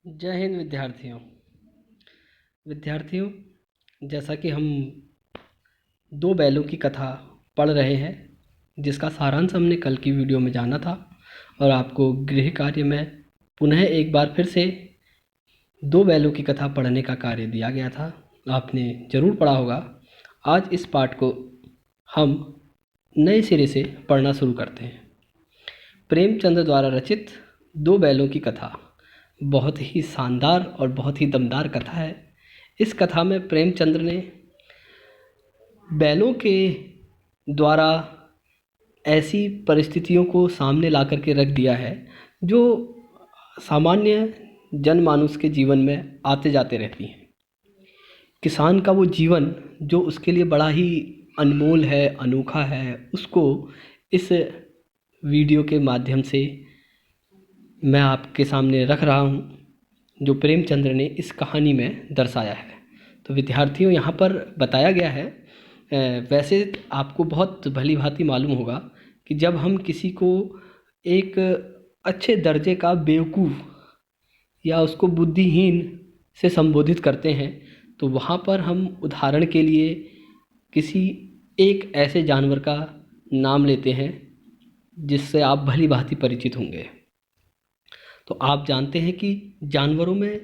जय हिंद विद्यार्थियों, जैसा कि हम दो बैलों की कथा पढ़ रहे हैं, जिसका सारांश हमने कल की वीडियो में जाना था और आपको गृह कार्य में पुनः एक बार फिर से दो बैलों की कथा पढ़ने का कार्य दिया गया था। आपने ज़रूर पढ़ा होगा। आज इस पाठ को हम नए सिरे से पढ़ना शुरू करते हैं। प्रेमचंद द्वारा रचित दो बैलों की कथा बहुत ही शानदार और बहुत ही दमदार कथा है। इस कथा में प्रेमचंद्र ने बैलों के द्वारा ऐसी परिस्थितियों को सामने ला कर के रख दिया है जो सामान्य जनमानुष के जीवन में आते जाते रहती हैं। किसान का वो जीवन जो उसके लिए बड़ा ही अनमोल है, अनोखा है, उसको इस वीडियो के माध्यम से मैं आपके सामने रख रहा हूँ, जो प्रेमचंद्र ने इस कहानी में दर्शाया है। तो विद्यार्थियों, यहाँ पर बताया गया है, वैसे आपको बहुत भली भांति मालूम होगा कि जब हम किसी को एक अच्छे दर्जे का बेवकूफ़ या उसको बुद्धिहीन से संबोधित करते हैं, तो वहाँ पर हम उदाहरण के लिए किसी एक ऐसे जानवर का नाम लेते हैं जिससे आप भली भांति परिचित होंगे। तो आप जानते हैं कि जानवरों में,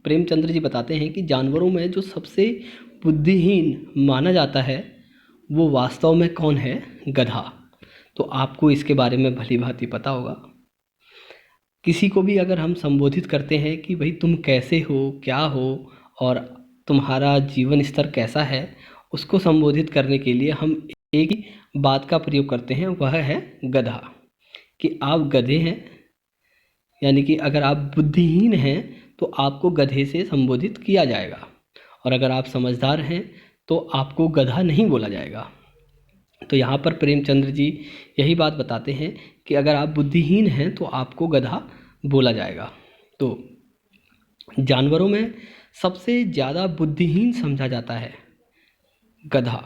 प्रेमचंद्र जी बताते हैं कि जानवरों में जो सबसे बुद्धिहीन माना जाता है वो वास्तव में कौन है? गधा। तो आपको इसके बारे में भली भांति पता होगा। किसी को भी अगर हम संबोधित करते हैं कि भाई तुम कैसे हो, क्या हो और तुम्हारा जीवन स्तर कैसा है, उसको संबोधित करने के लिए हम एक ही बात का प्रयोग करते हैं, वह है गधा। कि आप गधे हैं, यानी कि अगर आप बुद्धिहीन हैं तो आपको गधे से संबोधित किया जाएगा, और अगर आप समझदार हैं तो आपको गधा नहीं बोला जाएगा। तो यहाँ पर प्रेमचंद्र जी यही बात बताते हैं कि अगर आप बुद्धिहीन हैं तो आपको गधा बोला जाएगा। तो जानवरों में सबसे ज़्यादा बुद्धिहीन समझा जाता है गधा।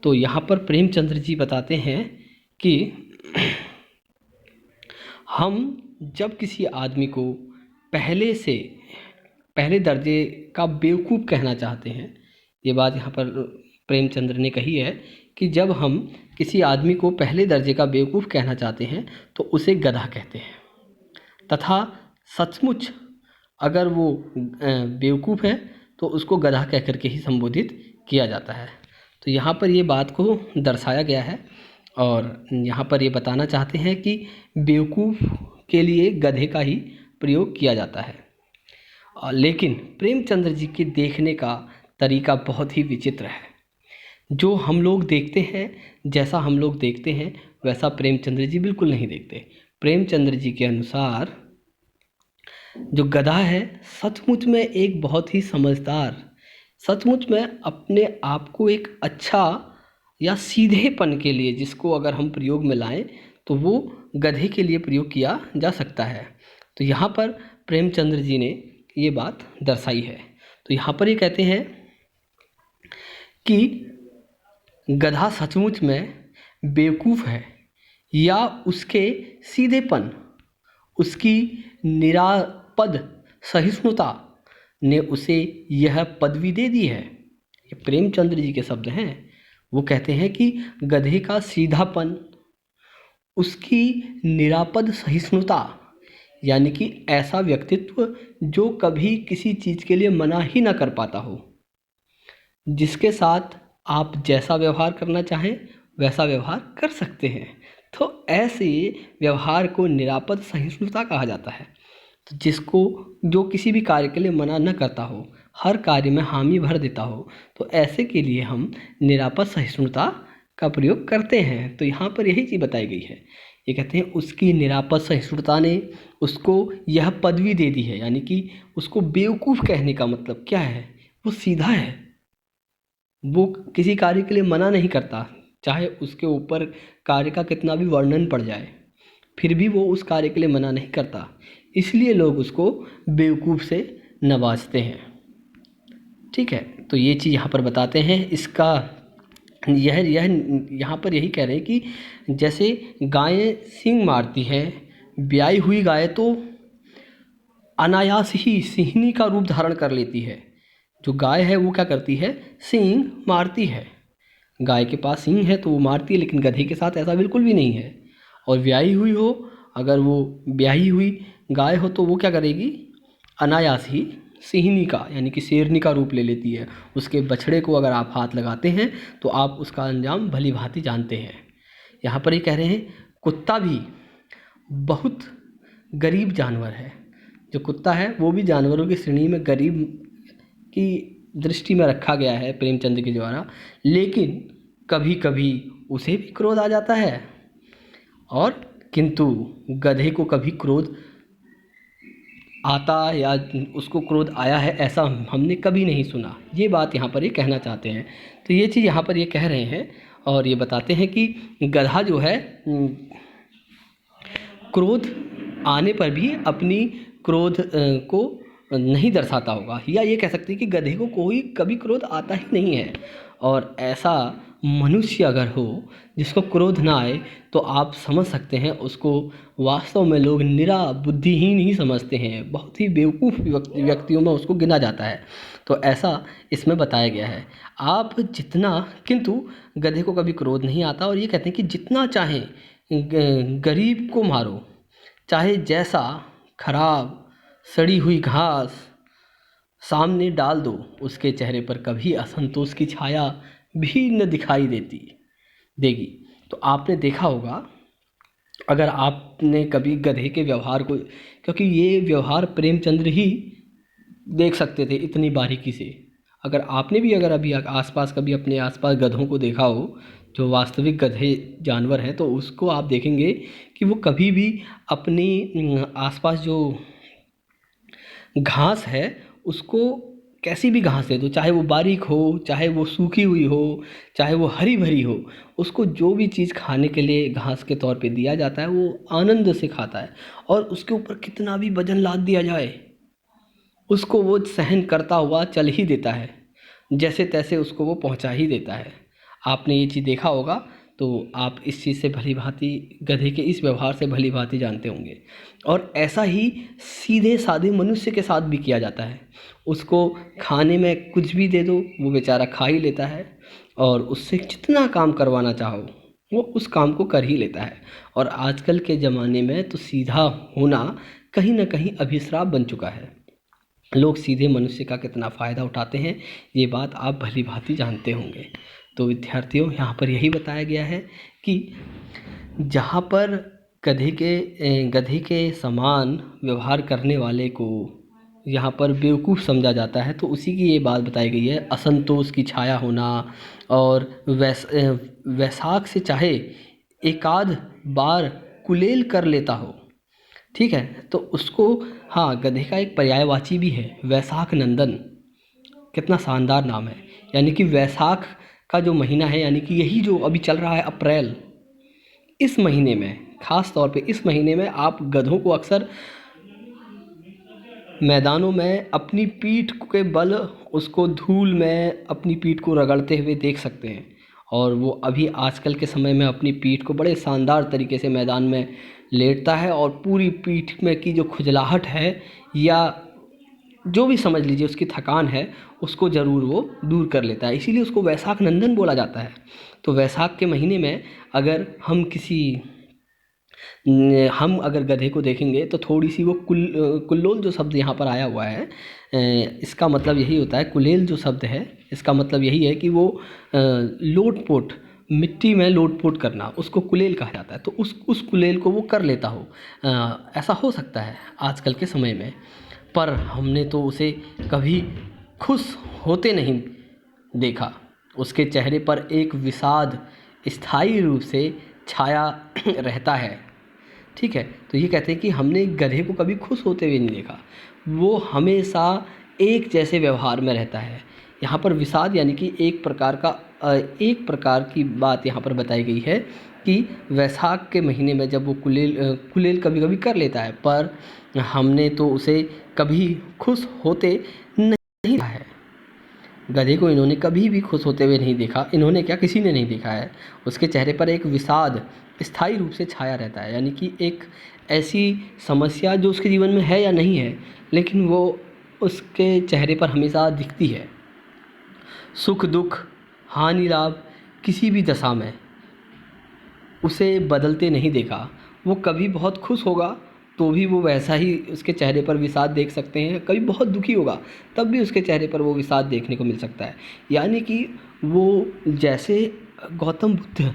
तो यहाँ पर प्रेमचंद्र जी बताते हैं कि हम जब किसी आदमी को पहले दर्जे का बेवकूफ़ कहना चाहते हैं, ये बात यहाँ पर प्रेमचंद्र ने कही है कि जब हम किसी आदमी को पहले दर्जे का बेवकूफ़ कहना चाहते हैं तो उसे गधा कहते हैं, तथा सचमुच अगर वो बेवकूफ़ है तो उसको गधा कह कर के ही संबोधित किया जाता है। तो यहाँ पर ये बात को दर्शाया गया है और यहाँ पर ये बताना चाहते हैं कि बेवकूफ़ के लिए गधे का ही प्रयोग किया जाता है। लेकिन प्रेमचंद्र जी के देखने का तरीका बहुत ही विचित्र है। जो हम लोग देखते हैं, जैसा हम लोग देखते हैं वैसा प्रेमचंद्र जी बिल्कुल नहीं देखते। प्रेमचंद्र जी के अनुसार जो गधा है सचमुच में एक बहुत ही समझदार, सचमुच में अपने आप को एक अच्छा या सीधेपन के लिए, जिसको अगर हम प्रयोग में लाएं तो वो गधे के लिए प्रयोग किया जा सकता है। तो यहाँ पर प्रेमचंद्र जी ने ये बात दर्शाई है। तो यहाँ पर ये कहते हैं कि गधा सचमुच में बेवकूफ़ है या उसके सीधेपन, उसकी निरापद सहिष्णुता ने उसे यह पदवी दे दी है। ये प्रेमचंद्र जी के शब्द हैं। वो कहते हैं कि गधे का सीधापन, उसकी निरापद सहिष्णुता, यानी कि ऐसा व्यक्तित्व जो कभी किसी चीज़ के लिए मना ही ना कर पाता हो, जिसके साथ आप जैसा व्यवहार करना चाहें वैसा व्यवहार कर सकते हैं। तो ऐसे व्यवहार को निरापद सहिष्णुता कहा जाता है। तो जो किसी भी कार्य के लिए मना न करता हो, हर कार्य में हामी भर देता हो, तो ऐसे के लिए हम निरापद सहिष्णुता का प्रयोग करते हैं। तो यहाँ पर यही चीज़ बताई गई है। ये कहते हैं उसकी निरापद सहिष्णुता ने उसको यह पदवी दे दी है, यानी कि उसको बेवकूफ़ कहने का मतलब क्या है? वो सीधा है, वो किसी कार्य के लिए मना नहीं करता, चाहे उसके ऊपर कार्य का कितना भी वर्णन पड़ जाए, फिर भी वो उस कार्य के लिए मना नहीं करता। इसलिए लोग उसको बेवकूफ़ से नवाजते हैं। ठीक है, तो ये चीज़ यहाँ पर बताते हैं। इसका यह यहाँ पर यही कह रहे हैं कि जैसे गायें सींग मारती हैं, ब्याई हुई गाय तो अनायास ही सिंहनी का रूप धारण कर लेती है। जो गाय है वो क्या करती है, सींग मारती है। गाय के पास सींग है तो वो मारती है, लेकिन गधे के साथ ऐसा बिल्कुल भी नहीं है। और ब्याही हुई हो, अगर वो ब्याही हुई गाय हो तो वो क्या करेगी, अनायास ही सिंहनी का यानी कि शेरनी का रूप ले लेती है। उसके बछड़े को अगर आप हाथ लगाते हैं तो आप उसका अंजाम भली भांति जानते हैं। यहाँ पर ये कह रहे हैं कुत्ता भी बहुत गरीब जानवर है। जो कुत्ता है वो भी जानवरों की श्रेणी में गरीब की दृष्टि में रखा गया है प्रेमचंद के द्वारा, लेकिन कभी कभी उसे भी क्रोध आ जाता है। और किंतु गधे को कभी क्रोध आता या उसको क्रोध आया है ऐसा हमने कभी नहीं सुना। ये बात यहाँ पर ये कहना चाहते हैं। तो ये चीज़ यहाँ पर ये कह रहे हैं और ये बताते हैं कि गधा जो है क्रोध आने पर भी अपनी क्रोध को नहीं दर्शाता होगा, या ये कह सकते हैं कि गधे को कोई कभी क्रोध आता ही नहीं है। और ऐसा मनुष्य अगर हो जिसको क्रोध ना आए तो आप समझ सकते हैं उसको वास्तव में लोग निरा बुद्धिहीन ही समझते हैं, बहुत ही बेवकूफ़ व्यक्तियों में उसको गिना जाता है। तो ऐसा इसमें बताया गया है। आप जितना, किंतु गधे को कभी क्रोध नहीं आता। और ये कहते हैं कि जितना चाहें गरीब को मारो, चाहे जैसा खराब सड़ी हुई घास सामने डाल दो, उसके चेहरे पर कभी असंतोष की छाया भी न दिखाई देगी। तो आपने देखा होगा, अगर आपने कभी गधे के व्यवहार को, क्योंकि ये व्यवहार प्रेमचंद्र ही देख सकते थे इतनी बारीकी से। अगर आपने भी अगर अभी आसपास कभी अपने आसपास गधों को देखा हो, जो वास्तविक गधे जानवर हैं, तो उसको आप देखेंगे कि वो कभी भी अपनी आसपास जो घास है उसको, कैसी भी घास है तो चाहे वो बारीक हो, चाहे वो सूखी हुई हो, चाहे वो हरी भरी हो, उसको जो भी चीज़ खाने के लिए घास के तौर पे दिया जाता है वो आनंद से खाता है। और उसके ऊपर कितना भी वजन लाद दिया जाए उसको वो सहन करता हुआ चल ही देता है, जैसे तैसे उसको वो पहुंचा ही देता है। आपने ये चीज़ देखा होगा, तो आप इस चीज़ से भली भांति, गधे के इस व्यवहार से भली भांति जानते होंगे। और ऐसा ही सीधे साधे मनुष्य के साथ भी किया जाता है। उसको खाने में कुछ भी दे दो वो बेचारा खा ही लेता है, और उससे जितना काम करवाना चाहो वो उस काम को कर ही लेता है। और आजकल के ज़माने में तो सीधा होना कहीं ना कहीं अभिश्राप बन चुका है। लोग सीधे मनुष्य का कितना फ़ायदा उठाते हैं, ये बात आप भली भांति जानते होंगे। तो विद्यार्थियों, यहाँ पर यही बताया गया है कि जहाँ पर गधे के समान व्यवहार करने वाले को यहाँ पर बेवकूफ़ समझा जाता है, तो उसी की ये बात बताई गई है। असंतोष की छाया होना, और वैशाख से चाहे एकाध बार कुलेल कर लेता हो, ठीक है, तो उसको, हाँ, गधे का एक पर्यायवाची भी है, वैशाख नंदन। कितना शानदार नाम है। यानी कि वैशाख का जो महीना है, यानी कि यही जो अभी चल रहा है अप्रैल, इस महीने में, ख़ास तौर पे इस महीने में आप गधों को अक्सर मैदानों में अपनी पीठ के बल उसको धूल में अपनी पीठ को रगड़ते हुए देख सकते हैं। और वो अभी आजकल के समय में अपनी पीठ को बड़े शानदार तरीके से मैदान में लेटता है, और पूरी पीठ में की जो खुजलाहट है या जो भी समझ लीजिए उसकी थकान है, उसको ज़रूर वो दूर कर लेता है। इसीलिए उसको वैशाख नंदन बोला जाता है। तो वैशाख के महीने में अगर हम अगर गधे को देखेंगे तो थोड़ी सी वो कुल्लोल जो शब्द यहाँ पर आया हुआ है, इसका मतलब यही होता है, कुलेल जो शब्द है इसका मतलब यही है कि वो लोट-पोट, मिट्टी में लोट-पोट करना, उसको कुलेल कहा जाता है। तो उस कुलेल को वो कर लेता हो, ऐसा हो सकता है आजकल के समय में। पर हमने तो उसे कभी खुश होते नहीं देखा। उसके चेहरे पर एक विषाद स्थायी रूप से छाया रहता है, ठीक है। तो ये कहते हैं कि हमने गधे को कभी खुश होते हुए नहीं देखा, वो हमेशा एक जैसे व्यवहार में रहता है। यहाँ पर विषाद यानी कि एक प्रकार की बात यहाँ पर बताई गई है कि वैशाख के महीने में जब वो कुलेल कभी कभी कर लेता है, पर हमने तो उसे कभी खुश होते नहीं देखा है। गधे को इन्होंने कभी भी खुश होते हुए नहीं देखा। इन्होंने क्या, किसी ने नहीं देखा है। उसके चेहरे पर एक विषाद स्थायी रूप से छाया रहता है, यानी कि एक ऐसी समस्या जो उसके जीवन में है या नहीं है, लेकिन वो उसके चेहरे पर हमेशा दिखती है। सुख दुख, हानि लाभ, किसी भी दशा में उसे बदलते नहीं देखा। वो कभी बहुत खुश होगा तो भी वो वैसा ही उसके चेहरे पर विषाद देख सकते हैं, कभी बहुत दुखी होगा तब भी उसके चेहरे पर वो विषाद देखने को मिल सकता है। यानी कि वो जैसे गौतम बुद्ध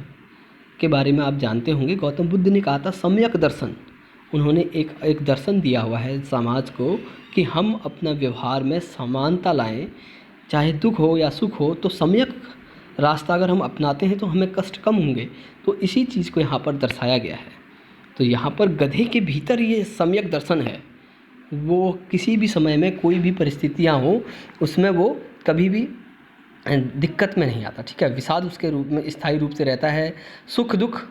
के बारे में आप जानते होंगे, गौतम बुद्ध ने कहा था सम्यक दर्शन। उन्होंने एक दर्शन दिया हुआ है समाज को कि हम अपना व्यवहार में समानता लाएं, चाहे दुख हो या सुख हो, तो सम्यक रास्ता अगर हम अपनाते हैं तो हमें कष्ट कम होंगे। तो इसी चीज़ को यहाँ पर दर्शाया गया है। तो यहाँ पर गधे के भीतर ये सम्यक दर्शन है। वो किसी भी समय में कोई भी परिस्थितियाँ हो उसमें वो कभी भी दिक्कत में नहीं आता, ठीक है। विषाद उसके रूप में स्थायी रूप से रहता है। सुख दुख,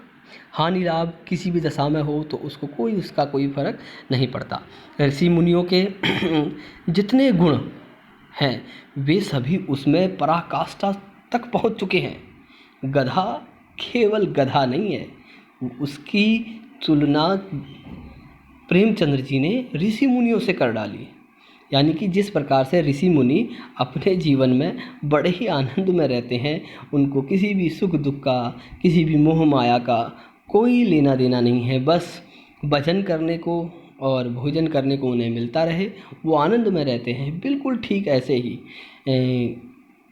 हानि लाभ किसी भी दशा में हो तो उसको उसका कोई फर्क नहीं पड़ता। ऋषि मुनियों के जितने गुण हैं वे सभी उसमें पराकाष्ठा तक पहुंच चुके हैं। गधा केवल गधा नहीं है, उसकी तुलना प्रेमचंद्र जी ने ऋषि मुनियों से कर डाली। यानी कि जिस प्रकार से ऋषि मुनि अपने जीवन में बड़े ही आनंद में रहते हैं, उनको किसी भी सुख दुख का, किसी भी मोह माया का कोई लेना देना नहीं है। बस भजन करने को और भोजन करने को उन्हें मिलता रहे, वो आनंद में रहते हैं। बिल्कुल ठीक ऐसे ही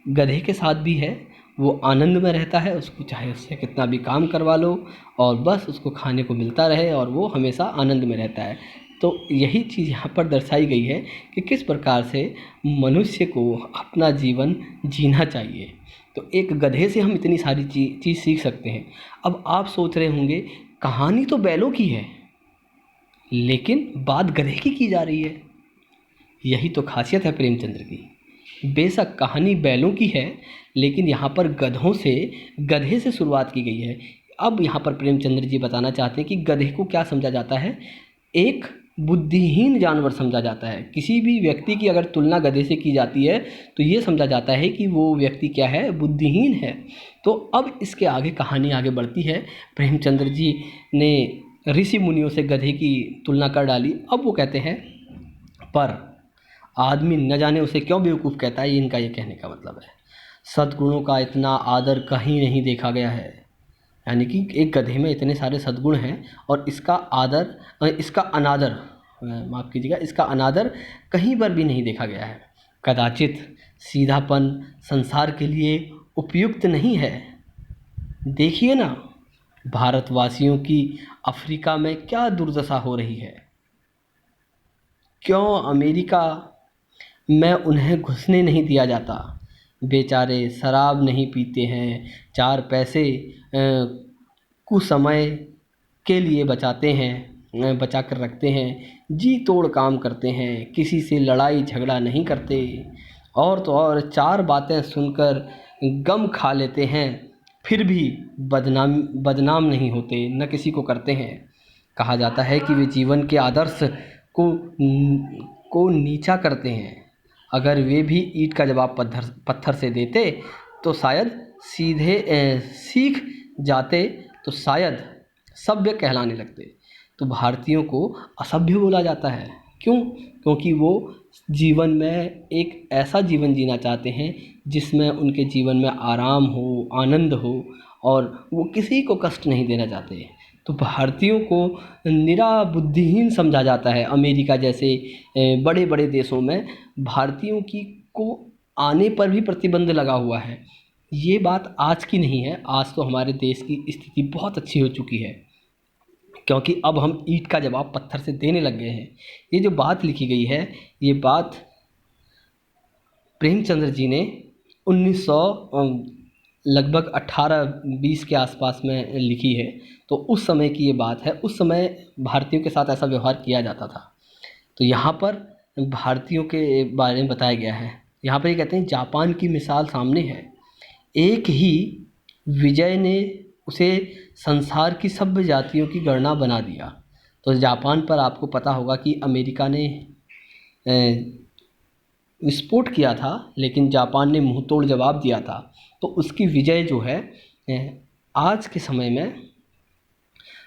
गधे के साथ भी है। वो आनंद में रहता है, उसको चाहे उससे कितना भी काम करवा लो और बस उसको खाने को मिलता रहे और वो हमेशा आनंद में रहता है। तो यही चीज़ यहाँ पर दर्शाई गई है कि किस प्रकार से मनुष्य को अपना जीवन जीना चाहिए। तो एक गधे से हम इतनी सारी चीज़ सीख सकते हैं। अब आप सोच रहे होंगे कहानी तो बैलों की है लेकिन बात गधे की जा रही है। यही तो खासियत है प्रेमचंद्र की। बेशक कहानी बैलों की है लेकिन यहाँ पर गधे से शुरुआत की गई है। अब यहाँ पर प्रेमचंद्र जी बताना चाहते हैं कि गधे को क्या समझा जाता है, एक बुद्धिहीन जानवर समझा जाता है। किसी भी व्यक्ति की अगर तुलना गधे से की जाती है तो ये समझा जाता है कि वो व्यक्ति क्या है, बुद्धिहीन है। तो अब इसके आगे कहानी आगे बढ़ती है। प्रेमचंद्र जी ने ऋषि मुनियों से गधे की तुलना कर डाली। अब वो कहते हैं पर आदमी न जाने उसे क्यों बेवकूफ़ कहता है, इनका ये कहने का मतलब है। सद्गुणों का इतना आदर कहीं नहीं देखा गया है। यानी कि एक गधे में इतने सारे सद्गुण हैं और इसका अनादर, माफ़ कीजिएगा, इसका अनादर कहीं पर भी नहीं देखा गया है। कदाचित सीधापन संसार के लिए उपयुक्त नहीं है। देखिए ना, भारतवासियों की अफ्रीका में क्या दुर्दशा हो रही है। क्यों अमेरिका में उन्हें घुसने नहीं दिया जाता। बेचारे शराब नहीं पीते हैं, 4 पैसे कुछ समय के लिए बचाते हैं, बचा कर रखते हैं, जी तोड़ काम करते हैं, किसी से लड़ाई झगड़ा नहीं करते। और तो और 4 बातें सुनकर गम खा लेते हैं, फिर भी बदनाम नहीं होते, न किसी को करते हैं। कहा जाता है कि वे जीवन के आदर्श को नीचा करते हैं। अगर वे भी ईंट का जवाब पत्थर से देते तो शायद सीख जाते, तो शायद सभ्य कहलाने लगते। तो भारतीयों को असभ्य बोला जाता है। क्यों? क्योंकि वो जीवन में एक ऐसा जीवन जीना चाहते हैं जिसमें उनके जीवन में आराम हो, आनंद हो और वो किसी को कष्ट नहीं देना चाहते। तो भारतीयों को निरा बुद्धिहीन समझा जाता है। अमेरिका जैसे बड़े बड़े देशों में भारतीयों को आने पर भी प्रतिबंध लगा हुआ है। ये बात आज की नहीं है, आज तो हमारे देश की स्थिति बहुत अच्छी हो चुकी है क्योंकि अब हम ईंट का जवाब पत्थर से देने लग गए हैं। ये जो बात लिखी गई है, ये बात प्रेमचंद्र जी ने 1900 लगभग 18-20 के आसपास में लिखी है। तो उस समय की ये बात है। उस समय भारतीयों के साथ ऐसा व्यवहार किया जाता था। तो यहाँ पर भारतीयों के बारे में बताया गया है। यहाँ पर ये कहते हैं जापान की मिसाल सामने है। एक ही विजय ने उसे संसार की सभ्य जातियों की गणना बना दिया। तो जापान पर आपको पता होगा कि अमेरिका ने विस्फोट किया था लेकिन जापान ने मुंह तोड़ जवाब दिया था। तो उसकी विजय जो है आज के समय में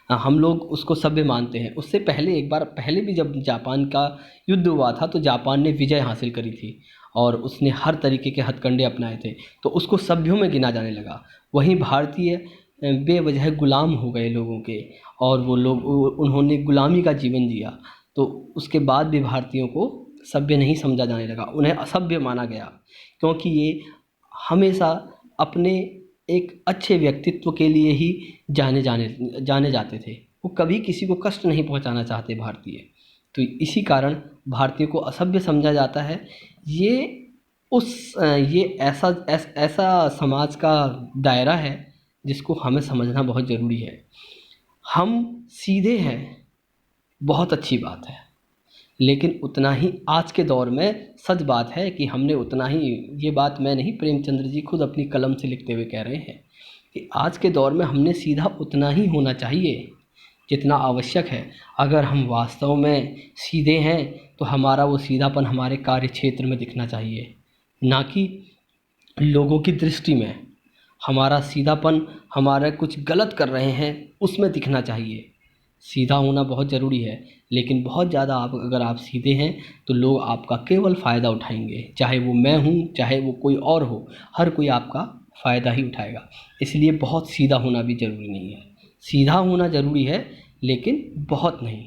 हम लोग उसको सभ्य मानते हैं। उससे पहले एक बार पहले भी जब जापान का युद्ध हुआ था तो जापान ने विजय हासिल करी थी और उसने हर तरीके के हथकंडे अपनाए थे, तो उसको सभ्यों में गिना जाने लगा। वहीं भारतीय बेवजह गुलाम हो गए लोगों के, और वो लोग उन्होंने गुलामी का जीवन जिया, तो उसके बाद भी भारतीयों को सभ्य नहीं समझा जाने लगा, उन्हें असभ्य माना गया, क्योंकि ये हमेशा अपने एक अच्छे व्यक्तित्व के लिए ही जाने जाते थे। वो कभी किसी को कष्ट नहीं पहुंचाना चाहते भारतीय, तो इसी कारण भारतीय को असभ्य समझा जाता है। ये ये ऐसा समाज का दायरा है जिसको हमें समझना बहुत ज़रूरी है। हम सीधे हैं, बहुत अच्छी बात है, लेकिन उतना ही आज के दौर में सच बात है कि हमने उतना ही, ये बात मैं नहीं, प्रेमचंद्र जी खुद अपनी कलम से लिखते हुए कह रहे हैं कि आज के दौर में हमने सीधा उतना ही होना चाहिए जितना आवश्यक है। अगर हम वास्तव में सीधे हैं तो हमारा वो सीधापन हमारे कार्य क्षेत्र में दिखना चाहिए, ना कि लोगों की दृष्टि में। हमारा सीधापन हमारा कुछ गलत कर रहे हैं उसमें दिखना चाहिए। सीधा होना बहुत ज़रूरी है, लेकिन बहुत ज़्यादा अगर आप सीधे हैं तो लोग आपका केवल फ़ायदा उठाएंगे, चाहे वो मैं हूँ चाहे वो कोई और हो, हर कोई आपका फ़ायदा ही उठाएगा। इसलिए बहुत सीधा होना भी ज़रूरी नहीं है, सीधा होना ज़रूरी है लेकिन बहुत नहीं।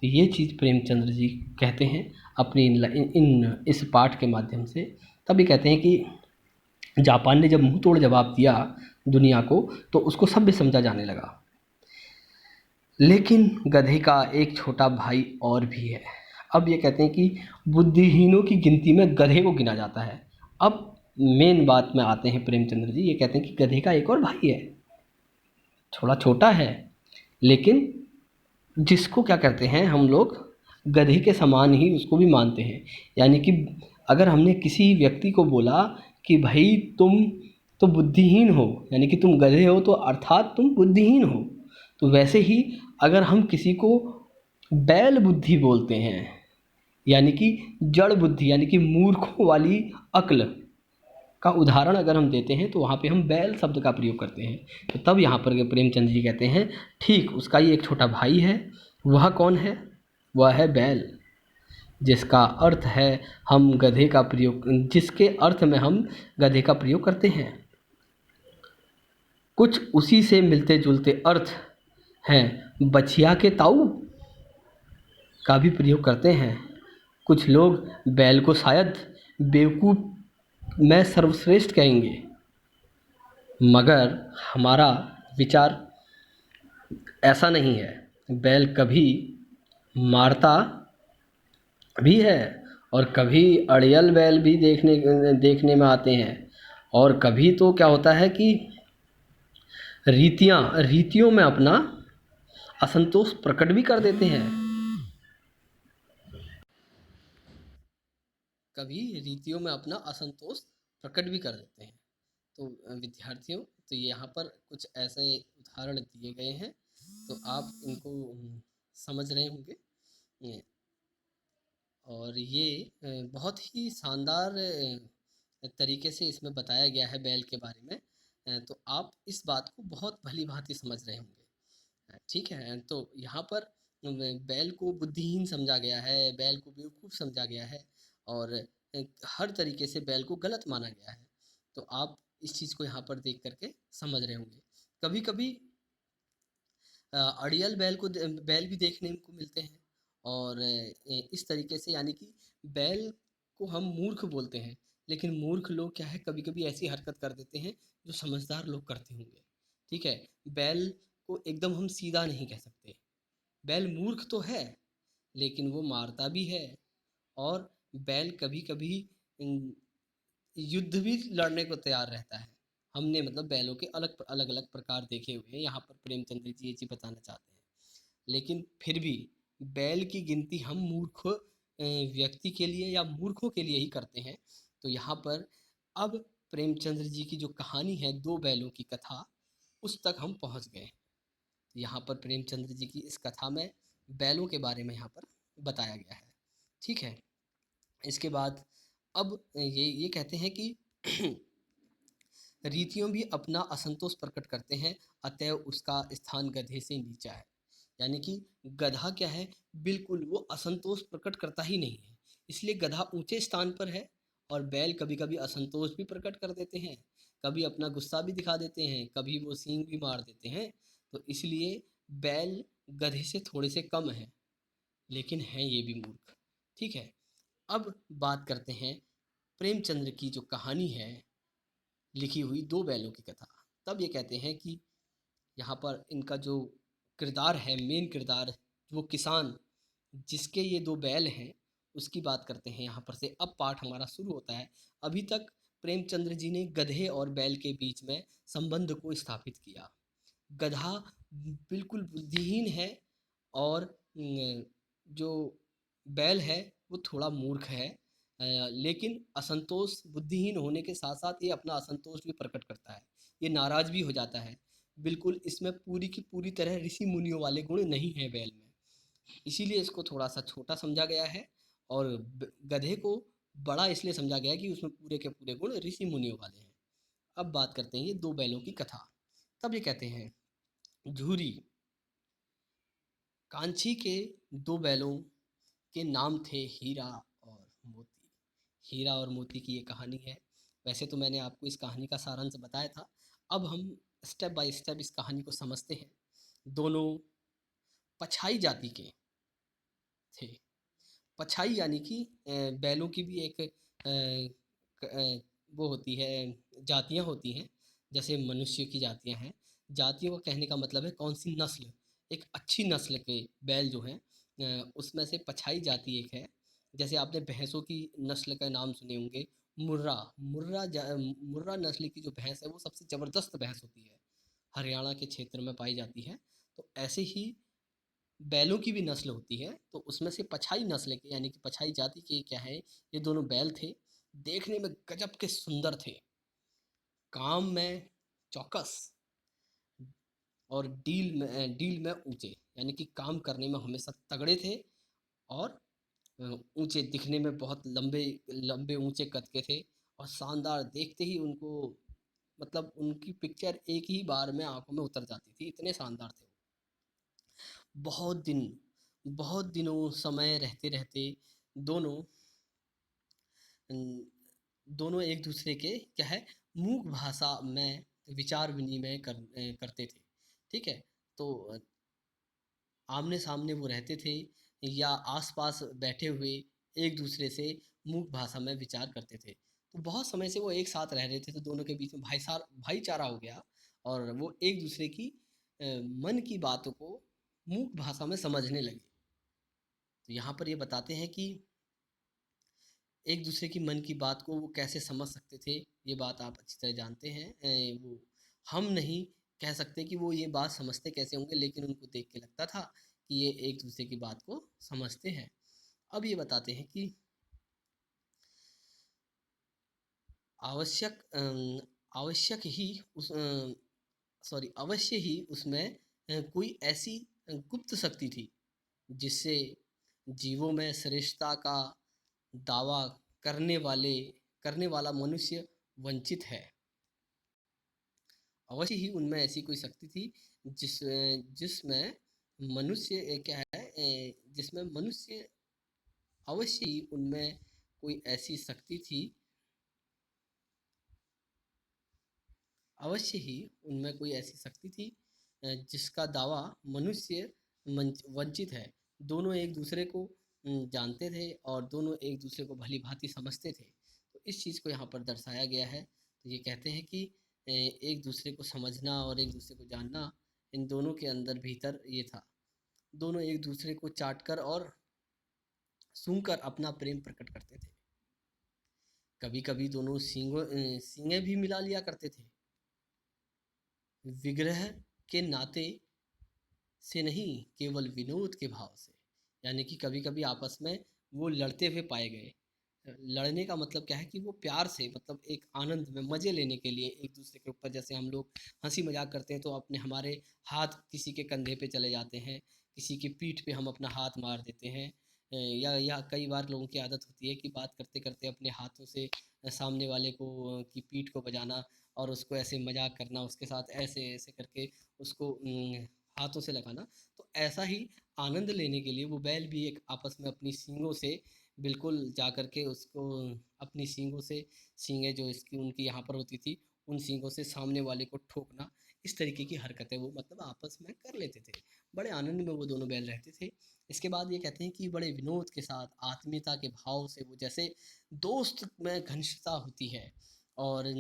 तो ये चीज़ प्रेमचंद्र जी कहते हैं अपनी इस पाठ के माध्यम से। तभी कहते हैं कि जापान ने जब मुंह तोड़ जवाब दिया दुनिया को तो उसको सभ्य समझा जाने लगा। लेकिन गधे का एक छोटा भाई और भी है। अब ये कहते हैं कि बुद्धिहीनों की गिनती में गधे को गिना जाता है। अब मेन बात में आते हैं प्रेमचंद्र जी, ये कहते हैं कि गधे का एक और भाई है, थोड़ा छोटा है, लेकिन जिसको क्या करते हैं हम लोग गधे के समान ही उसको भी मानते हैं। यानी कि अगर हमने किसी व्यक्ति को बोला कि भाई तुम तो बुद्धिहीन हो, यानी कि तुम गधे हो, तो अर्थात तुम बुद्धिहीन हो, तो वैसे ही अगर हम किसी को बैल बुद्धि बोलते हैं, यानी कि जड़ बुद्धि, यानी कि मूर्खों वाली अक्ल का उदाहरण अगर हम देते हैं तो वहाँ पे हम बैल शब्द का प्रयोग करते हैं। तो तब यहाँ पर प्रेमचंद जी कहते हैं ठीक उसका ही एक छोटा भाई है। वह कौन है? वह है बैल, जिसका अर्थ है हम गधे का प्रयोग, जिसके अर्थ में हम गधे का प्रयोग करते हैं। कुछ उसी से मिलते जुलते अर्थ हैं बछिया के ताऊ का भी प्रयोग करते हैं। कुछ लोग बैल को शायद बेवकूफ़ में सर्वश्रेष्ठ कहेंगे, मगर हमारा विचार ऐसा नहीं है। बैल कभी मारता भी है और कभी अड़ियल बैल भी देखने में आते हैं, और कभी तो क्या होता है कि रीतियों में अपना असंतोष प्रकट भी कर देते हैं। कभी रीतियों में अपना असंतोष प्रकट भी कर देते हैं। तो विद्यार्थियों, तो यहाँ पर कुछ ऐसे उदाहरण दिए गए हैं, तो आप इनको समझ रहे होंगे। और ये बहुत ही शानदार तरीके से इसमें बताया गया है बैल के बारे में। तो आप इस बात को बहुत भली भांति समझ रहे होंगे। ठीक है, तो यहाँ पर बैल को बुद्धिहीन समझा गया है, बैल को बेवकूफ़ समझा गया है, और हर तरीके से बैल को गलत माना गया है। तो आप इस चीज़ को यहाँ पर देख करके समझ रहे होंगे। कभी कभी अड़ियल बैल भी देखने को मिलते हैं, और इस तरीके से, यानी कि बैल को हम मूर्ख बोलते हैं, लेकिन मूर्ख लोग क्या है, कभी कभी ऐसी हरकत कर देते हैं जो समझदार लोग करते होंगे। ठीक है, बैल को एकदम हम सीधा नहीं कह सकते। बैल मूर्ख तो है, लेकिन वो मारता भी है, और बैल कभी कभी युद्ध भी लड़ने को तैयार रहता है। हमने मतलब बैलों के अलग अलग अलग प्रकार देखे हुए हैं, यहाँ पर प्रेमचंद्र जी ये चीज़ बताना चाहते हैं। लेकिन फिर भी बैल की गिनती हम मूर्ख व्यक्ति के लिए या मूर्खों के लिए ही करते हैं। तो यहाँ पर अब प्रेमचंद्र जी की जो कहानी है दो बैलों की कथा, उस तक हम पहुँच गए। यहाँ पर प्रेमचंद्र जी की इस कथा में बैलों के बारे में यहाँ पर बताया गया है। ठीक है, इसके बाद अब ये कहते हैं कि रीतियों भी अपना असंतोष प्रकट करते हैं, अतएव उसका स्थान गधे से नीचा है। यानी कि गधा क्या है, बिल्कुल वो असंतोष प्रकट करता ही नहीं है, इसलिए गधा ऊंचे स्थान पर है। और बैल कभी कभी असंतोष भी प्रकट कर देते हैं, कभी अपना गुस्सा भी दिखा देते हैं, कभी वो सींग भी मार देते हैं। तो इसलिए बैल गधे से थोड़े से कम है, लेकिन हैं ये भी मूर्ख। ठीक है, अब बात करते हैं प्रेमचंद्र की जो कहानी है, लिखी हुई दो बैलों की कथा। तब ये कहते हैं कि यहाँ पर इनका जो किरदार है, मेन किरदार, वो किसान जिसके ये दो बैल हैं, उसकी बात करते हैं यहाँ पर से। अब पाठ हमारा शुरू होता है। अभी तक प्रेमचंद्र जी ने गधे और बैल के बीच में संबंध को स्थापित किया। गधा बिल्कुल बुद्धिहीन है, और जो बैल है वो थोड़ा मूर्ख है। लेकिन असंतोष, बुद्धिहीन होने के साथ साथ ये अपना असंतोष भी प्रकट करता है, ये नाराज भी हो जाता है। बिल्कुल इसमें पूरी की पूरी तरह ऋषि मुनियों वाले गुण नहीं हैं बैल में, इसीलिए इसको थोड़ा सा छोटा समझा गया है। और गधे को बड़ा इसलिए समझा गया है कि उसमें पूरे के पूरे गुण ऋषि मुनियों वाले हैं। अब बात करते हैं ये दो बैलों की कथा। तब ये कहते हैं, झूरी, कांची के दो बैलों के नाम थे हीरा और मोती। हीरा और मोती की ये कहानी है। वैसे तो मैंने आपको इस कहानी का सारांश बताया था, अब हम स्टेप बाय स्टेप इस कहानी को समझते हैं। दोनों पछाई जाति के थे। पछाई यानी कि बैलों की भी एक वो होती है, जातियाँ होती हैं, जैसे मनुष्य की जातियाँ हैं। जातियों का कहने का मतलब है कौन सी नस्ल, एक अच्छी नस्ल के बैल जो हैं, उसमें से पछाई जाति एक है। जैसे आपने भैंसों की नस्ल का नाम सुने होंगे, मुर्रा। मुर्रा नस्ल की जो भैंस है वो सबसे ज़बरदस्त भैंस होती है, हरियाणा के क्षेत्र में पाई जाती है। तो ऐसे ही बैलों की भी नस्ल होती है, तो उसमें से पछाई नस्ल के यानी कि पछाई जाति के क्या है, ये दोनों बैल थे। देखने में गजब के सुंदर थे, काम में चौकस, और डील में ऊंचे, यानी कि काम करने में हमेशा तगड़े थे। और ऊंचे दिखने में बहुत लंबे लंबे ऊंचे कद के थे, और शानदार, देखते ही उनको, मतलब उनकी पिक्चर एक ही बार में आंखों में उतर जाती थी, इतने शानदार थे वो। बहुत दिन, बहुत दिनों समय रहते रहते दोनों दोनों एक दूसरे के क्या है, मूक भाषा में विचार विनिमय करते थे। ठीक है, तो आमने सामने वो रहते थे, या आसपास बैठे हुए एक दूसरे से मूक भाषा में विचार करते थे। तो बहुत समय से वो एक साथ रह रहे थे, तो दोनों के बीच में भाईचारा हो गया, और वो एक दूसरे की मन की बातों को मूक भाषा में समझने लगे। तो यहाँ पर ये बताते हैं कि एक दूसरे की मन की बात को वो कैसे समझ सकते थे, ये बात आप अच्छी तरह जानते हैं। वो हम नहीं कह सकते कि वो ये बात समझते कैसे होंगे, लेकिन उनको देख के लगता था कि ये एक दूसरे की बात को समझते हैं। अब ये बताते हैं कि आवश्यक आवश्यक ही उस सॉरी अवश्य ही उसमें कोई ऐसी गुप्त शक्ति थी जिससे जीवों में श्रेष्ठता का दावा करने वाले करने वाला मनुष्य वंचित है। अवश्य ही उनमें ऐसी कोई शक्ति थी जिसमें मनुष्य क्या है, जिसमें मनुष्य, अवश्य ही उनमें कोई ऐसी शक्ति थी, अवश्य ही उनमें कोई ऐसी शक्ति थी जिसका दावा मनुष्य वंचित है। दोनों एक दूसरे को जानते थे, और दोनों एक दूसरे को भली भांति समझते थे। तो इस चीज़ को यहाँ पर दर्शाया गया है। तो ये कहते हैं कि एक दूसरे को समझना और एक दूसरे को जानना, इन दोनों के अंदर भीतर ये था। दोनों एक दूसरे को चाटकर और सूंघकर अपना प्रेम प्रकट करते थे। कभी कभी दोनों सींगें भी मिला लिया करते थे, विग्रह के नाते से नहीं, केवल विनोद के भाव से। यानी कि कभी कभी आपस में वो लड़ते हुए पाए गए। लड़ने का मतलब क्या है कि वो प्यार से, मतलब एक आनंद में मज़े लेने के लिए एक दूसरे के ऊपर, जैसे हम लोग हंसी मजाक करते हैं तो अपने हमारे हाथ किसी के कंधे पे चले जाते हैं, किसी की पीठ पे हम अपना हाथ मार देते हैं। या कई बार लोगों की आदत होती है कि बात करते करते अपने हाथों से सामने वाले को की पीठ को बजाना, और उसको ऐसे मजाक करना, उसके साथ ऐसे ऐसे करके उसको हाथों से लगाना। तो ऐसा ही आनंद लेने के लिए वो बैल भी एक आपस में अपनी सींगों से बिल्कुल जा करके उसको अपनी सींगों से, सींगें जो इसकी उनकी यहाँ पर होती थी, उन सींगों से सामने वाले को ठोकना, इस तरीके की हरकतें वो मतलब आपस में कर लेते थे। बड़े आनंद में वो दोनों बैल रहते थे। इसके बाद ये कहते हैं कि बड़े विनोद के साथ, आत्मीयता के भाव से वो जैसे दोस्त में घनिष्ठता होती है और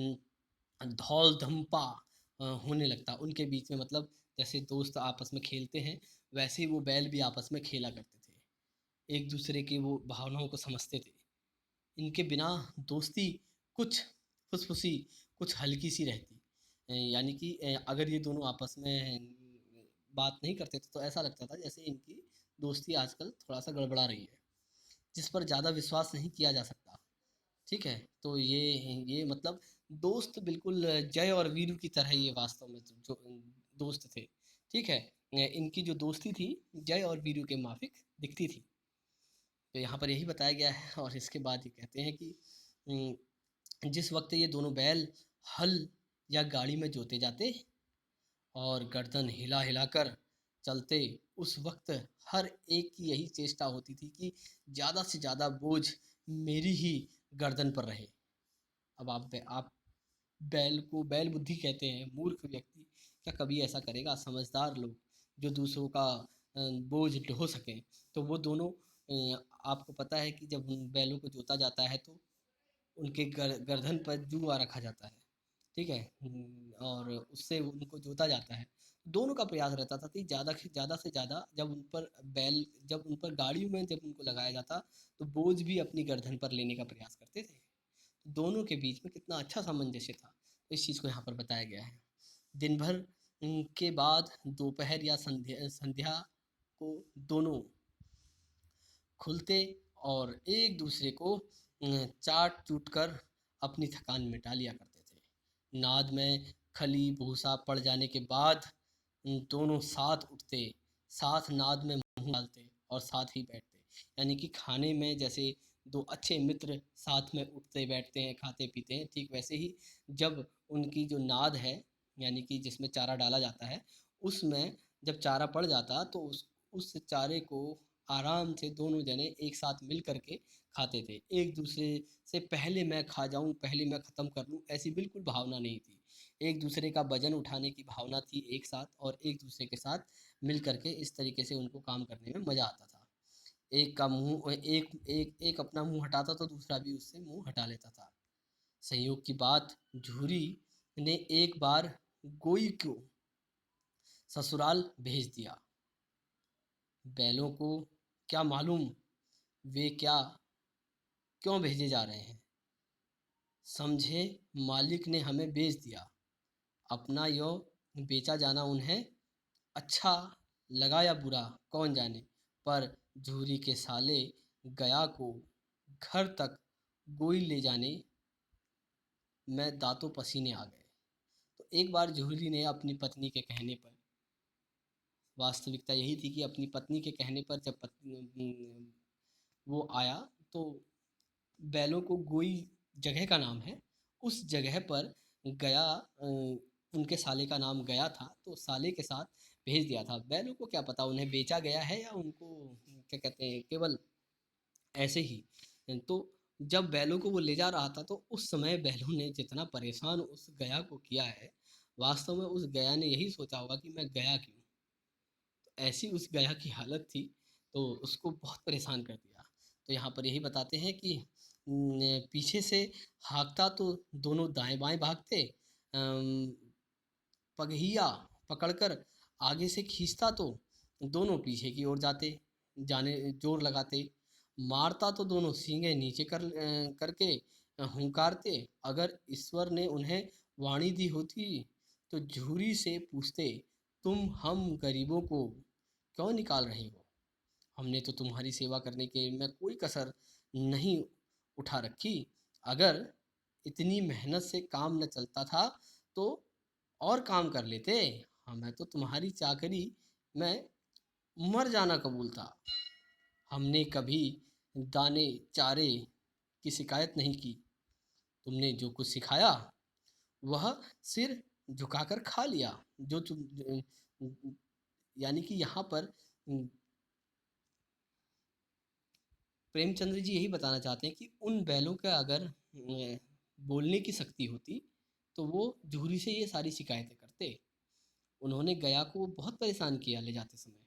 धौल धम्पा होने लगता उनके बीच में, मतलब जैसे दोस्त आपस में खेलते हैं वैसे ही वो बैल भी आपस में खेला करते थे, एक दूसरे की वो भावनाओं को समझते थे। इनके बिना दोस्ती कुछ फुसफुसी, कुछ हल्की सी रहती। यानी कि अगर ये दोनों आपस में बात नहीं करते थे तो ऐसा लगता था जैसे इनकी दोस्ती आजकल थोड़ा सा गड़बड़ा रही है, जिस पर ज़्यादा विश्वास नहीं किया जा सकता। ठीक है, तो ये मतलब दोस्त बिल्कुल जय और वीरू की तरह ये वास्तव में जो दोस्त थे। ठीक है, इनकी जो दोस्ती थी जय और वीरू के माफिक दिखती थी। तो यहाँ पर यही बताया गया है और इसके बाद ये कहते हैं कि जिस वक्त ये दोनों बैल हल या गाड़ी में जोते जाते और गर्दन हिला हिलाकर चलते, उस वक्त हर एक की यही चेष्टा होती थी कि ज़्यादा से ज़्यादा बोझ मेरी ही गर्दन पर रहे। अब आप बैल को बैल बुद्धि कहते हैं, मूर्ख व्यक्ति क्या कभी ऐसा करेगा? समझदार लोग जो दूसरों का बोझ ढो सकें, तो वो दोनों आपको पता है कि जब उन बैलों को जोता जाता है तो उनके गर्दन पर जुआ रखा जाता है। ठीक है, और उससे उनको जोता जाता है। दोनों का प्रयास रहता था कि ज़्यादा से ज़्यादा जब उन पर गाड़ियों में जब उनको लगाया जाता तो बोझ भी अपनी गर्दन पर लेने का प्रयास करते थे। दोनों के बीच में कितना अच्छा सामंजस्य था, तो इस चीज़ को यहाँ पर बताया गया है। दिन भर के बाद दोपहर या संध्या संध्या को दोनों खुलते और एक दूसरे को चाट चूट कर अपनी थकान मिटा लिया करते थे। नाद में खली भूसा पड़ जाने के बाद दोनों साथ उठते, साथ नाद में मुंह डालते और साथ ही बैठते। यानी कि खाने में जैसे दो अच्छे मित्र साथ में उठते बैठते हैं, खाते पीते हैं, ठीक वैसे ही जब उनकी जो नाद है, यानी कि जिसमें चारा डाला जाता है, उसमें जब चारा पड़ जाता तो उस चारे को आराम से दोनों जने एक साथ मिल करके खाते थे। एक दूसरे से पहले मैं खा जाऊं, पहले मैं ख़त्म कर लूं, ऐसी बिल्कुल भावना नहीं थी। एक दूसरे का वजन उठाने की भावना थी एक साथ, और एक दूसरे के साथ मिल करके इस तरीके से उनको काम करने में मज़ा आता था। एक का मुंह एक एक एक अपना मुंह हटाता तो दूसरा भी उससे मुंह हटा लेता था। संयोग की बात, झूरी ने एक बार गोई को ससुराल भेज दिया। बैलों को क्या मालूम वे क्या क्यों भेजे जा रहे हैं। समझे मालिक ने हमें बेच दिया। अपना यो बेचा जाना उन्हें अच्छा लगा या बुरा कौन जाने, पर झूरी के साले गया को घर तक गोई ले जाने में दांतों पसीने आ गए। तो एक बार झूरी ने अपनी पत्नी के कहने पर, वास्तविकता यही थी कि अपनी पत्नी के कहने पर जब वो आया तो बैलों को गोई जगह का नाम है, उस जगह पर गया उनके साले का नाम गया था तो साले के साथ भेज दिया था। बैलों को क्या पता उन्हें बेचा गया है या उनको क्या कहते हैं केवल ऐसे ही। तो जब बैलों को वो ले जा रहा था तो उस समय बैलों ने जितना परेशान उस गया को किया है, वास्तव में उस गया ने यही सोचा होगा कि मैं गया क्यों। तो ऐसी उस गया की हालत थी, तो उसको बहुत परेशान कर दिया। तो यहाँ पर यही बताते हैं कि पीछे से हाँकता तो दोनों दाएं बाएं भागते, पगहिया पकड़कर आगे से खींचता तो दोनों पीछे की ओर जाने जोर लगाते। मारता तो दोनों सींगे नीचे करके हुंकारते। अगर ईश्वर ने उन्हें वाणी दी होती तो झूरी से पूछते, तुम हम गरीबों को क्यों निकाल रही हो? हमने तो तुम्हारी सेवा करने के में कोई कसर नहीं उठा रखी। अगर इतनी मेहनत से काम न चलता था तो और काम कर लेते। हमें तो तुम्हारी चाकरी में मर जाना कबूल था। हमने कभी दाने चारे की शिकायत नहीं की। तुमने जो कुछ सिखाया वह सिर झुकाकर खा लिया। यानी कि यहाँ पर प्रेमचंद्र जी यही बताना चाहते हैं कि उन बैलों का अगर बोलने की शक्ति होती तो वो जूहरी से ये सारी शिकायतें करते। उन्होंने गया को बहुत परेशान किया ले जाते समय।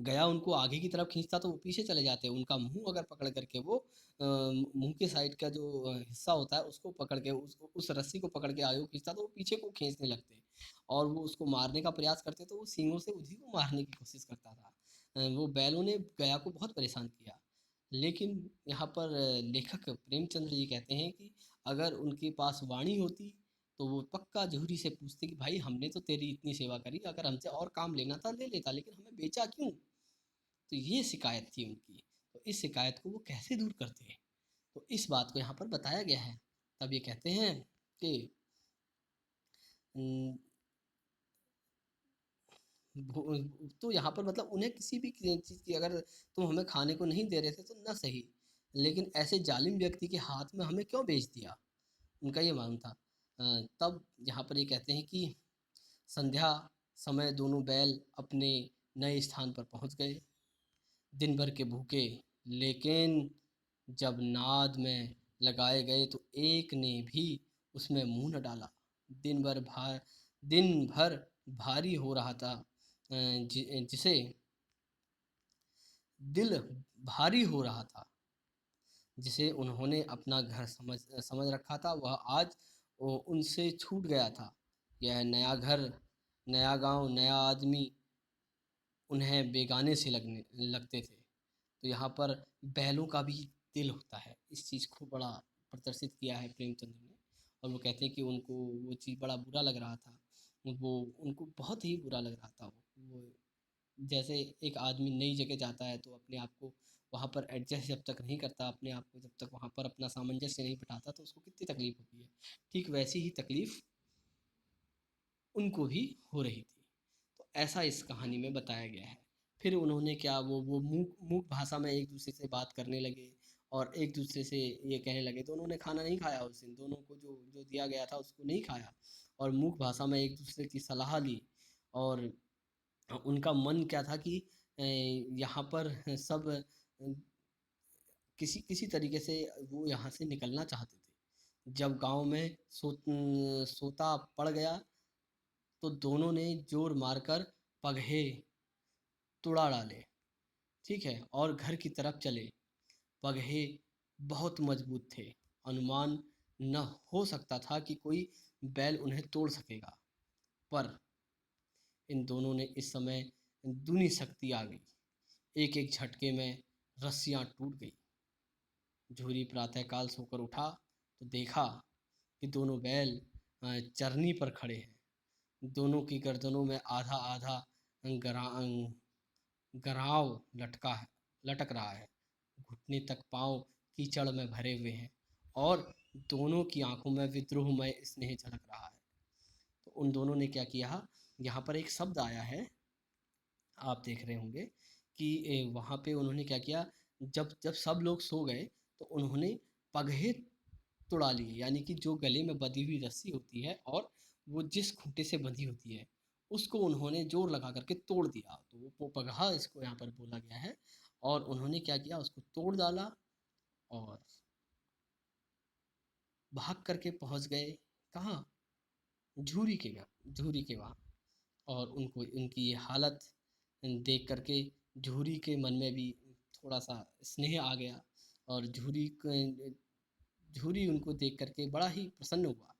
गया उनको आगे की तरफ खींचता तो वो पीछे चले जाते। उनका मुंह अगर पकड़ करके वो मुंह के साइड का जो हिस्सा होता है उसको पकड़ के उस रस्सी को पकड़ के आगे को खींचता तो वो पीछे को खींचने लगते और वो उसको मारने का प्रयास करते तो वो सींगों से उसी को मारने की कोशिश करता था। वो बैलों ने गया को बहुत परेशान किया। लेकिन यहाँ पर लेखक प्रेमचंद्र जी कहते हैं कि अगर उनके पास वाणी होती तो वो पक्का जौहरी से पूछते कि भाई हमने तो तेरी इतनी सेवा करी, अगर हमसे और काम लेना था ले लेता, लेकिन हमें बेचा क्यों? तो ये शिकायत थी उनकी। तो इस शिकायत को वो कैसे दूर करते हैं, तो इस बात को यहाँ पर बताया गया है। तब ये कहते हैं कि "हम्म, तो यहाँ पर मतलब उन्हें किसी भी चीज़ की अगर तुम हमें खाने को नहीं दे रहे थे तो न सही, लेकिन ऐसे जालिम व्यक्ति के हाथ में हमें क्यों बेच दिया?" उनका ये मानना था। तब यहाँ पर ये कहते हैं कि संध्या समय दोनों बैल अपने नए स्थान पर पहुँच गए, दिन भर के भूखे, लेकिन जब नाद में लगाए गए तो एक ने भी उसमें मुंह न डाला। दिन भर भारी हो रहा था, जिसे दिल भारी हो रहा था, जिसे उन्होंने अपना घर समझ रखा था, वह आज उनसे छूट गया था। यह नया घर, नया गांव, नया आदमी उन्हें बेगाने से लगते थे। तो यहाँ पर बैलों का भी दिल होता है, इस चीज़ को बड़ा प्रदर्शित किया है प्रेमचंद्र ने। और वो कहते हैं कि उनको वो चीज़ बड़ा बुरा लग रहा था, वो उनको बहुत ही बुरा लग रहा था। वो जैसे एक आदमी नई जगह जाता है तो अपने आप को वहाँ पर एडजस्ट जब तक नहीं करता, अपने आप को जब तक वहाँ पर अपना सामंजस्य नहीं बिठाता तो उसको कितनी तकलीफ होती है। ठीक वैसी ही तकलीफ उनको भी हो रही थी। तो ऐसा इस कहानी में बताया गया है। फिर उन्होंने क्या वो मूक मूक भाषा में एक दूसरे से बात करने लगे और एक दूसरे से ये कहने लगे। तो उन्होंने खाना नहीं खाया उस दिन, दोनों को जो जो दिया गया था उसको नहीं खाया और मूक भाषा में एक दूसरे की सलाह ली। और उनका मन क्या था कि यहाँ पर सब किसी किसी तरीके से वो यहाँ से निकलना चाहते थे। जब गांव में सोता पड़ गया तो दोनों ने जोर मारकर पगहे तुड़ा डाले, ठीक है, और घर की तरफ चले। पगहे बहुत मजबूत थे, अनुमान न हो सकता था कि कोई बैल उन्हें तोड़ सकेगा। पर इन दोनों ने इस समय दूनी शक्ति आ गई। एक एक झटके में रस्सियां टूट गई। जूरी प्रातःकाल सोकर उठा तो देखा कि दोनों बैल चरनी पर खड़े हैं। दोनों की गर्दनों में आधा आधा गरा गराव लटक रहा है। घुटने तक पांव कीचड़ में भरे हुए हैं और दोनों की आंखों में विद्रोहमय स्नेह झलक रहा है। तो उन दोनों ने क्या किया, यहाँ पर एक शब्द आया है, आप देख रहे होंगे कि वहाँ पे उन्होंने क्या किया, जब जब सब लोग सो गए तो उन्होंने पगहे तुड़ा लिए, यानी कि जो गले में बंधी हुई रस्सी होती है और वो जिस खूंटे से बंधी होती है उसको उन्होंने जोर लगा करके तोड़ दिया। तो वो पगहा इसको यहाँ पर बोला गया है। और उन्होंने क्या किया, उसको तोड़ डाला और भाग करके पहुंच गए कहाँ, झूरी के वहाँ। और उनको उनकी ये हालत देख करके झूरी के मन में भी थोड़ा सा स्नेह आ गया और झूरी उनको देख करके बड़ा ही प्रसन्न हुआ।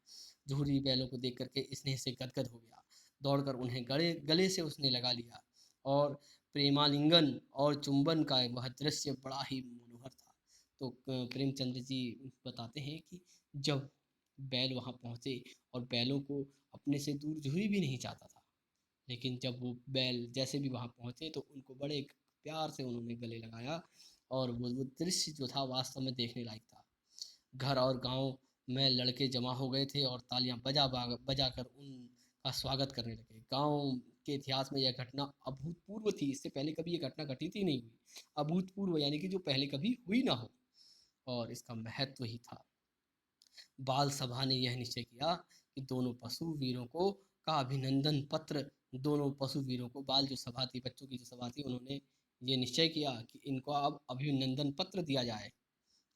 झूरी बैलों को देख करके स्नेह से गदगद हो गया, दौड़कर उन्हें गले गले से उसने लगा लिया और प्रेमालिंगन और चुंबन का वह दृश्य बड़ा ही मनोहर था। तो प्रेमचंद्र जी बताते हैं कि जब बैल वहाँ पहुँचे और बैलों को अपने से दूर झूरी भी नहीं चाहता था, लेकिन जब वो बैल जैसे भी वहाँ पहुँचे तो उनको बड़े प्यार से उन्होंने गले लगाया और वो दृश्य जो था वास्तव में देखने लायक था। घर और गांव में लड़के जमा हो गए थे और तालियां बजा कर उनका स्वागत करने लगे। गांव के इतिहास में यह घटना अभूतपूर्व थी, इससे पहले कभी ये घटना घटित ही नहीं हुई। अभूतपूर्व यानी कि जो पहले कभी हुई ना हो, और इसका महत्व ही था। बाल सभा ने यह निश्चय किया कि दोनों पशु वीरों को का अभिनंदन पत्र, दोनों पशु वीरों को, बाल जो सभा थी, बच्चों की जो सभा थी, उन्होंने ये निश्चय किया कि इनको अब अभिनंदन पत्र दिया जाए,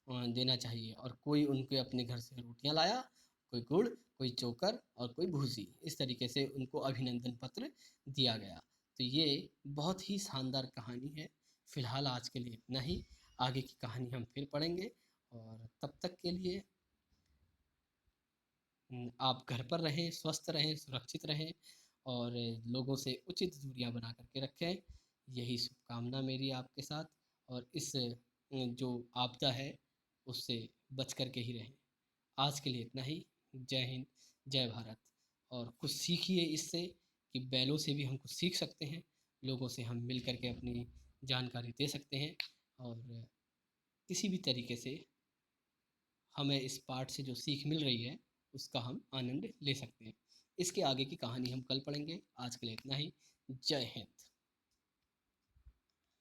देना चाहिए। और कोई उनके अपने घर से रोटियां लाया, कोई गुड़, कोई चोकर और कोई भूसी। इस तरीके से उनको अभिनंदन पत्र दिया गया। तो ये बहुत ही शानदार कहानी है। फिलहाल आज के लिए इतना ही, आगे की कहानी हम फिर पढ़ेंगे। और तब तक के लिए आप घर पर रहें, स्वस्थ रहें, सुरक्षित रहें और लोगों से उचित दूरियां बना करके रखें। यही शुभकामना मेरी आपके साथ। और इस जो आपदा है उससे बच कर के ही रहें। आज के लिए इतना ही। जय हिंद, जय भारत। और कुछ सीखिए इससे कि बैलों से भी हम कुछ सीख सकते हैं, लोगों से हम मिल कर के अपनी जानकारी दे सकते हैं और किसी भी तरीके से हमें इस पाठ से जो सीख मिल रही है उसका हम आनंद ले सकते हैं। इसके आगे की कहानी हम कल पढ़ेंगे। आज के लिए इतना ही। जय हिंद।